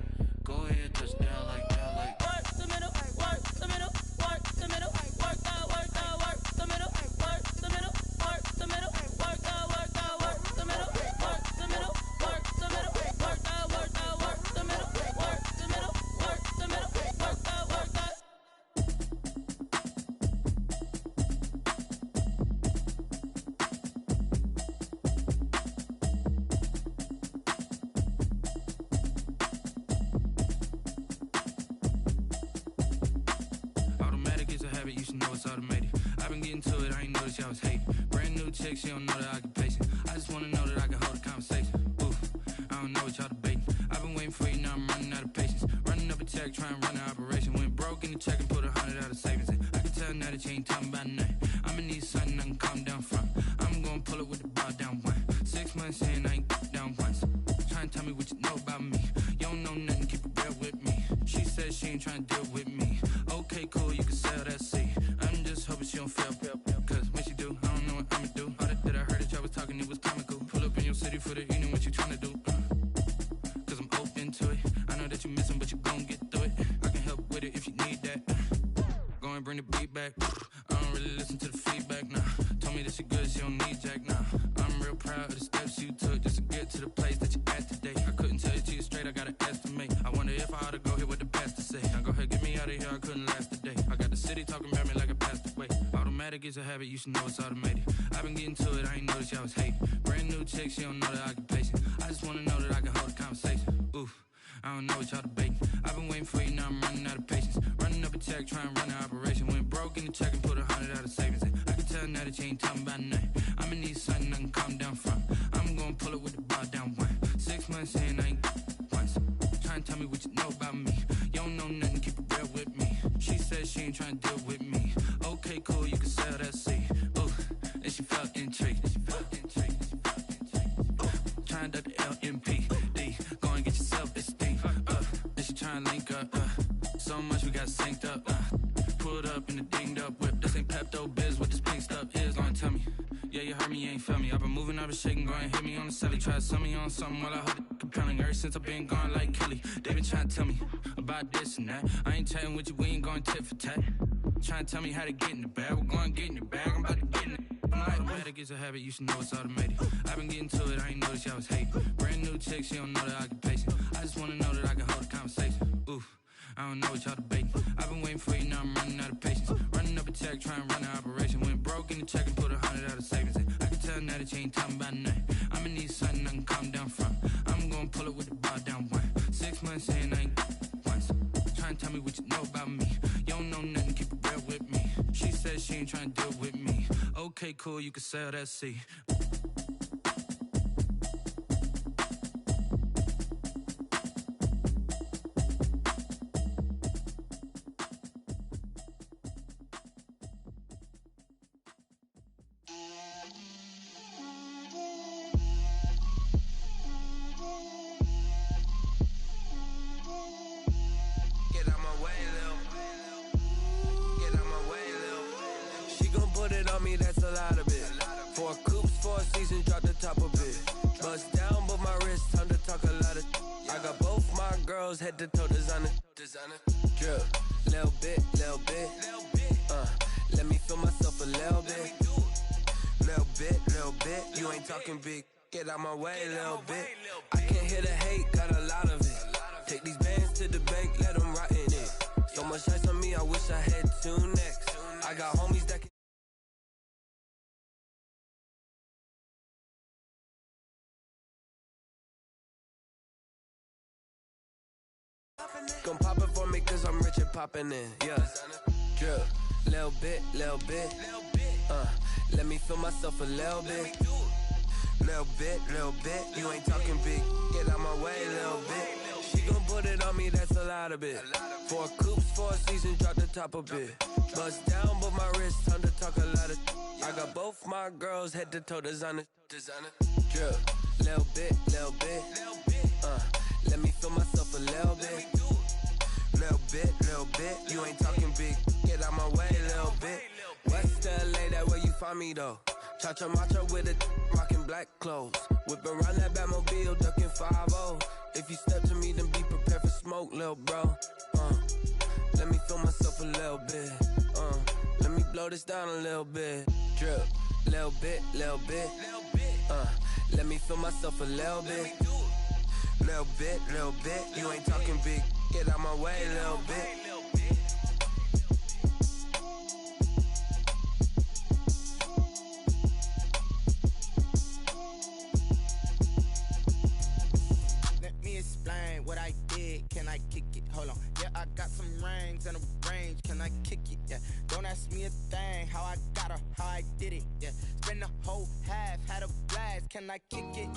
Go ahead, touch down like that. Like work the middle, work the middle, work the middle, work that, work that, work the middle, work the middle, work the middle, work that, work that, work the middle, work the middle, work the middle, work that, work that, work the middle, work the middle, work the middle, work that, work that. You should know it's automated. I've been getting to it, I ain't noticed y'all was hating. Brand new chick, she don't know the occupation. I just wanna know that I can hold a conversation. Oof, I don't know what y'all debating. I've been waiting for you, now I'm running out of patience. Running up a check, trying to run an operation. Went broke in the check and put 100 out of savings in. I can tell now that you ain't talking about nothing. I'ma need something I can calm down from. I'm gonna pull it with the bar down one. 6 months in, I ain't down once. Trying to tell me what you know about me. You don't know nothing, keep it real with me. She said she ain't trying to deal with me. Okay, cool, you can sell that seat. I'm just hoping she don't fail, cause when she do, I don't know what I'ma do. All that I heard that y'all was talking, it was comical. Pull up in your city for the evening, what you tryna do? Cause I'm open to it. I know that you missing, but you gon' get through it. I can help with it if you need that. Go and bring the beat back. I don't really listen to the feedback, nah. Told me that she good, she don't need jack, nah. I'm real proud of the steps you took just to get to the place that you at today. I couldn't tell you to you straight, I gotta estimate. I wonder if I ought to go here with the pastor say. Now go ahead, get me out of here, I couldn't last a day. I got the city talking about me like I passed away. Automatic is a habit, you should know it's automated. I've been getting to it, I ain't noticed y'all was hating. Brand new chick, she don't know the occupation. I just wanna know that I can hold a conversation. Oof, I don't know what y'all debating. I've been waiting for you, now I'm running out of patience. Running up a check, trying to run an operation. Went broke in the check and put 100 out of savings in. I can tell now that you ain't talking about nothing. I'ma need something I can calm down from. I'm gonna pull it with the bar down one. 6 months in, I ain't once. Trying to tell me what you know about me. You don't know nothing, keep it real with me. She said she ain't trying to deal with me. Okay, cool, you can sell that seat. Ooh, and she felt intrigued. Trying to the LMPD. Go and get yourself this thing. And she trying to link up. So much we got synced up. Pulled up in the dinged up whip. This ain't Pepto Biz, what this pink stuff is. Long tell me. Yeah, you heard me, you ain't felt me. I've been moving, I've been shaking, go and hit me on the celly. Try to sell me on something while I hold it compelling. Ever since I've been gone like Kelly, they been trying to tell me about this and that. I ain't chatting with you, we ain't going tit for tat. Trying to tell me how to get in the bag. We're going to get in the bag, I'm about to get in it. Automatic is a habit, you should know it's automated. I've been getting to it, I ain't noticed y'all was hating. Brand new chick, she don't know the occupation. I just wanna know that I can hold a conversation. Oof, I don't know what y'all debating. I've been waiting for you, now I'm running out of patience. Running up a check, trying to run an operation. Went broke in the check and put 100 out of savings in. I can tell now that you ain't talking about nothing. I'ma need something I can calm down from. I'm gonna pull it with the bar down one. 6 months in, I ain't once. Trying to tell me what you know about me. You don't know nothing, keep it real with me. She said she ain't trying to deal with me. Okay, cool, you can sell that seat. girls head to toe designer. Drip, little bit. Let me feel myself a little bit. Little bit. You ain't talking big. Get out my way, little bit. I can't hear the hate, got a lot of it. Take these bands to the bank, let them rot in it. So much ice on me, I wish I had two necks. I got homies that can. Gon' pop it for me cause I'm rich and poppin' in, yeah. Drip, little bit. Let me feel myself a little bit. Little bit. You ain't talking big. Get out my way, little bit. She gon' put it on me, that's a lot of it. 4 coops, 4 seasons, drop the top a bit. Bust down, but my wrist, time to talk a lot of. I got both my girls head to toe designer. Drip, little bit. Let me feel myself a little bit. Little bit. You ain't talking big. Get out my way, little bit. West LA, that where you find me though. Cha-cha matcha with a rockin' black clothes. Whip around that Batmobile, ducking 5-0. If you step to me, then be prepared for smoke, lil' bro. Let me feel myself a little bit. Let me blow this down a little bit. Drip, little bit. Let me feel myself a little bit. Little bit. You ain't talking big. Get out my way, little bit. Explain what I did, can I kick it? Hold on, yeah, I got some rings and a range, can I kick it? Yeah, don't ask me a thing, how I got her, how I did it, yeah. Spend the whole half, had a blast, can I kick it?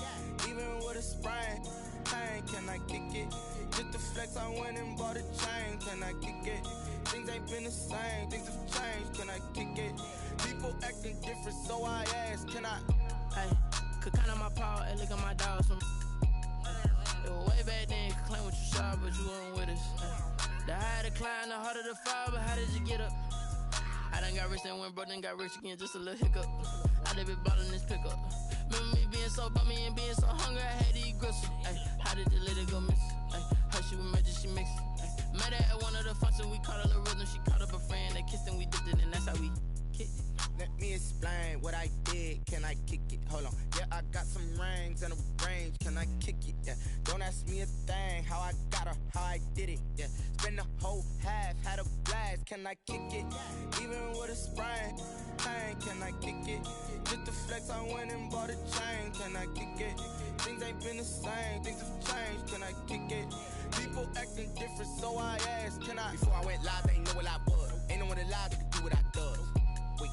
Even with a sprain, pain, can I kick it? Just the flex, I went and bought a chain, can I kick it? Things ain't been the same, things have changed, can I kick it? People acting different, so I ask, can I? Hey, could count on my power, and look at my dogs from. It was way back then, you could claim what you saw, but you weren't with us. The higher the climb, the harder the fall, but how did you get up? I done got rich and went broke, then got rich again, just a little hiccup. I done been ballin' this pickup. Remember me being so bummy and being so hungry, I had to eat gristle. Ay, how did the lady go miss? Ay, how she was magic, she mixed. Met her at one of the functions, we caught a little rhythm, she caught up a friend, they kissed and we dipped it, and that's how we kicked it. Let me explain what I did, can I kick it? Hold on, yeah, I got some rings and a range, can I kick it? Yeah, don't ask me a thing, how I got her, how I did it? Yeah, spend the whole half, had a blast, can I kick it? Even with a sprain, pain, can I kick it? Just the flex, I went and bought a chain, can I kick it? Things ain't been the same, things have changed, can I kick it? People acting different, so I asked, can I? Before I went live, they ain't know what I was. Ain't no one alive that could do what I does. Wait,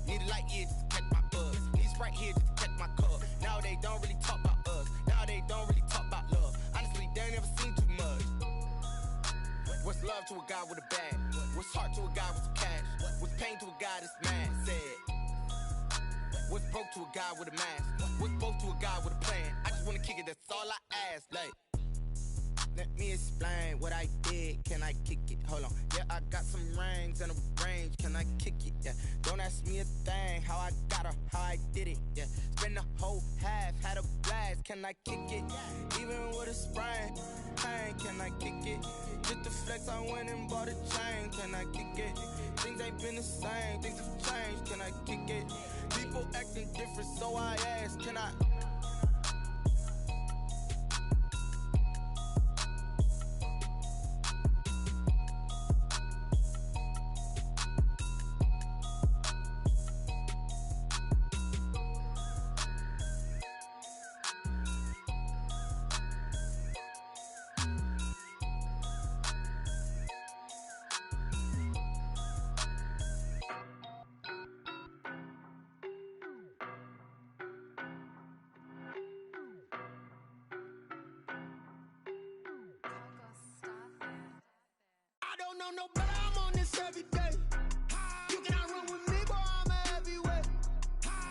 need a light here just to catch my buzz. Need a Sprite here just to catch my cup. Now they don't really talk about us. Now they don't really talk about love. Honestly, they ain't never seen too much. What's love to a guy with a bag? What's heart to a guy with some cash? What's pain to a guy that's mad? Said. What's broke to a guy with a mask? What's both to a guy with a plan? I just wanna kick it, that's all I ask. Like, let me explain what I did, can I kick it? Hold on, yeah, I got some rings and a range, can I kick it? Yeah, don't ask me a thing, how I got her, how I did it? Yeah, spend the whole half, had a blast, can I kick it? Even with a sprain, pain, can I kick it? Just the flex, I went and bought a chain, can I kick it? Things ain't been the same, things have changed, can I kick it? People acting different, so I ask, can I? I don't know no better, I'm on this every day. You cannot run with me, boy, I'm a heavyweight.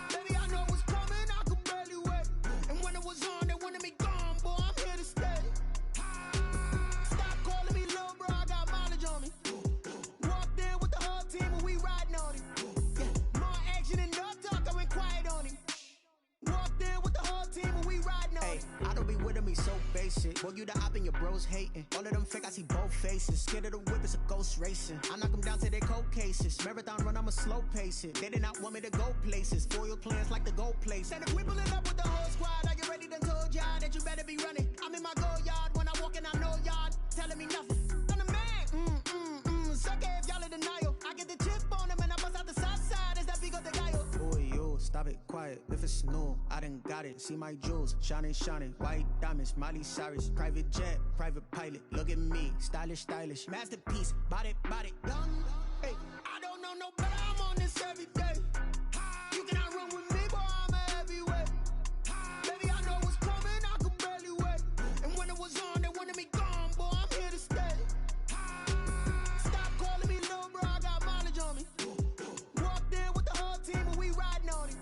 Baby, I know what's coming, I could barely wait. And when it was on, they wanted me gone, boy, I'm here to stay. Stop calling me little bro, I got mileage on me. Walked in with the whole team and we riding on him. Yeah, more action and no talk, I went quiet on him. Walked in with the whole team and we riding on him. I don't be with me so basic. Boy, you the op in your bro. bros hating. All of them fake, I see both faces. Scared of the whip, it's a ghost racing. I knock them down to their cold cases. Marathon run, I'ma slow pace it. They did not want me to go places. Foil plans like the go place. And if we pulling up with the whole squad, are you ready? Done told y'all that you better be running. I'm in my go yard when I walk in, I know y'all telling me nothing. I'm the man. Suck it if y'all in denial. I get the chip on them and I bust out the south side. Is that Vigo de Gallo? Boy, yo, stop it, quiet. If it's new, I done got it. See my jewels, shining, shining. White diamonds, Miley Cyrus. Private jet, private pilot. Look at me, stylish, stylish. Masterpiece, body, young. Hey, I don't know no better. I'm on this every day. You cannot run with me, boy. I'm a heavyweight. Baby, I know what's coming. I could barely wait. And when it was on, they wanted me gone, boy. I'm here to stay. Stop calling me little bro. I got mileage on me. Walked in with the whole team and we riding on him.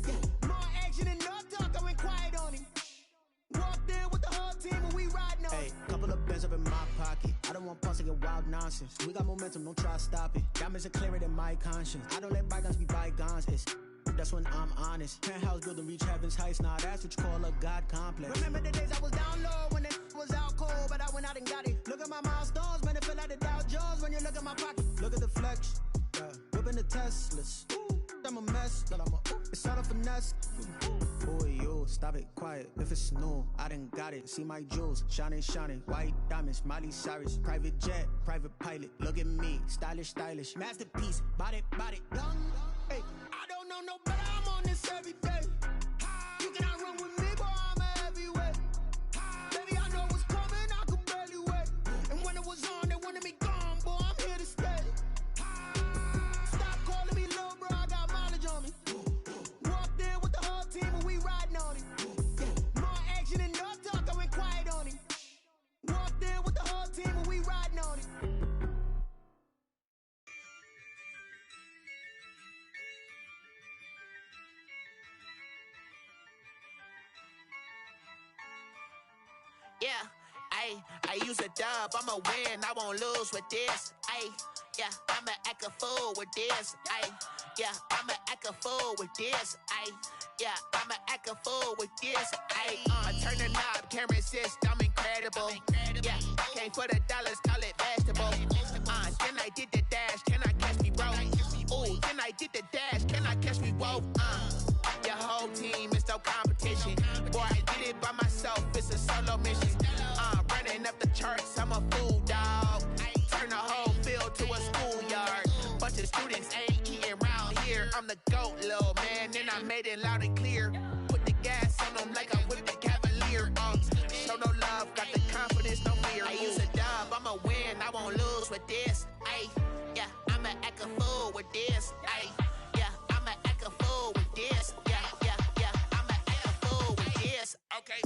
Yeah, more action and no talk. I went quiet on him. Walked in with the whole team and we riding on him. Hey, couple of bands up in my pocket. I don't want pause to get wild nonsense. We got momentum, don't try to stop it. Diamonds are clearer than my conscience. I don't let bygones be bygones. That's when I'm honest. Penthouse building reach heaven's heights. Nah, that's what you call a God complex. Remember the days I was down low when it was out cold, but I went out and got it. Look at my milestones, man, it feel like the Dow Jones when you look at my pocket. Look at the flex, yeah. Whipping the Teslas. I'm a mess, but it's all a finesse. Boy, yo, stop it, quiet. If it's new, I done got it. See my jewels, shining, shining. White diamonds, Miley Cyrus. Private jet, private pilot. Look at me, stylish, stylish. Masterpiece, body, young. Hey, I don't know no better. I'm on this every day. You cannot run with me, boy. I'm a heavyweight. Baby, I know what's coming. I could barely wait. And when it was on, they wanted me gone, boy. I'm here to stay. Stop calling me little bro. I got mileage on me. Walked in with the whole team and we riding on him. Yeah, more action and no talk. I went quiet on him. Walked in with the whole team and we riding on him. Yeah, I use a dub, I'ma win, I won't lose with this. Yeah, I'ma act a fool with this. Yeah, I'ma act a fool with this. Yeah, I'ma act a fool with this. I turn the knob, can't resist, I'm incredible. Yeah, came for the dollars, call it vegetable. Then I did the dash, can I catch me, bro? Ooh, then I did the dash, can I catch me, whoa? Your whole team is no competition. Boy, I did it by myself, it's a solo mission. Running up the charts, I'm a fool, dog. Turn the whole field to a schoolyard. Bunch of students ain't eating round here. I'm the GOAT, little man, and I made it loud and clear. Put the gas on them like I whipped the Cavalier. Show no love, got the confidence, no fear. I use a dub, I'ma win, I won't lose with this. Yeah, I'ma act a fool with this. Yeah, I'ma act a fool with this. Yeah, I'ma act a fool with this. Okay,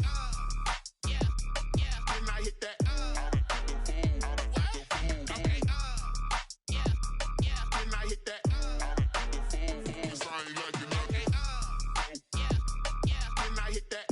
yeah, can I hit that? Okay, can I hit that? Can I hit that?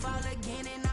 fall again and